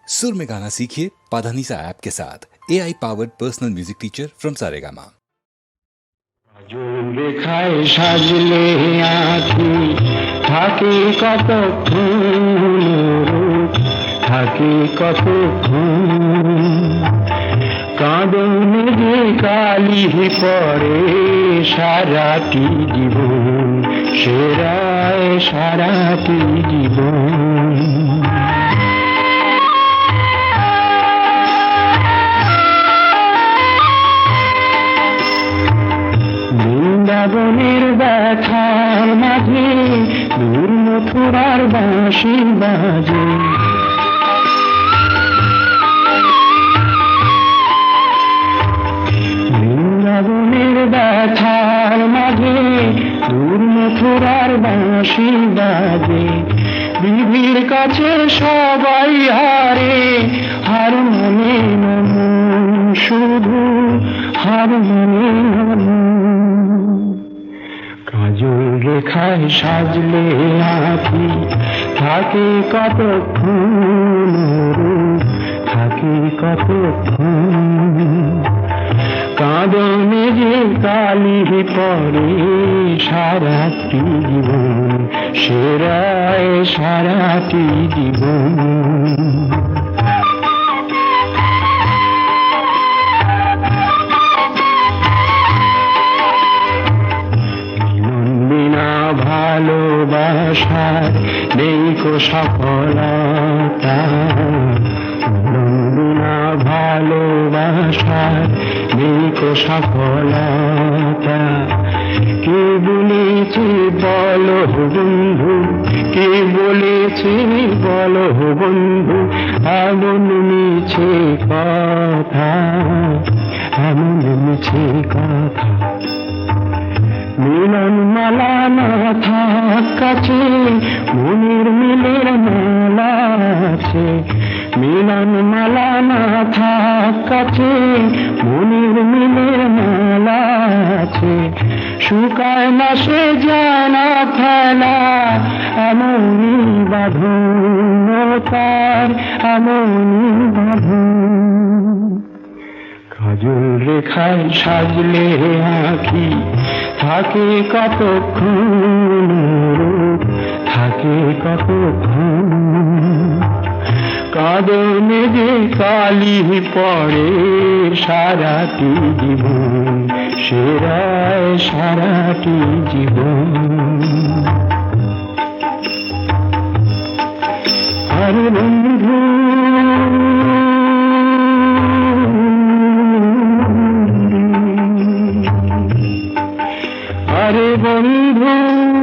सुर में गाना सीखिए पाधानीसा ऐप के साथ AI powered personal music teacher from Saregama. রেখায় সাজলে আঁখি থাকে কতক্ষণ থাকে কতক্ষণ কাঁদনে যে কালি পরে সারাটি জীবন সেরায় সারাটি জীবন বৃন্দাবনের ব্যথার মাঝে দূর মথুরার বাঁশি বাজে বৃন্দাবনের ব্যথার মাঝে দূর মথুরার বাঁশি বাজে বিধির কাছে সবাই হারে হার মনে নমন শুধু হার মনে নমন কাজল রেখায় সাজলে আঁখি থাকে কতক্ষণ থাকে কতক্ষণ কাঁদনে যে কালি পরে সারাটি জীবন সেরায় সারাটি জীবন ভালোবাসার নেই কো সফলতা না ভালোবাসার নেই কো সফলতা কে বলেছে বলো বন্ধু কে বলেছে বলো বন্ধু এমন মিছে কথা এমন মিছে কথা মিলন মালা না থাক কাছে মনের মিলের মালা আছে মিলন মালা না থাক কাছে মনের মিলের মালা আছে শুকায় না সে জানা ফেলা এমনই বাঁধন তার এমনই বাঁধন কাজল রেখায় সাজলে আঁখি থাকে কতক্ষণ থাকে কতক্ষণ কাঁদনে যে কালি পরে সারাটি জীবন সেরায় সারাটি জীবন আরে বন্ধু আরে বন্ধু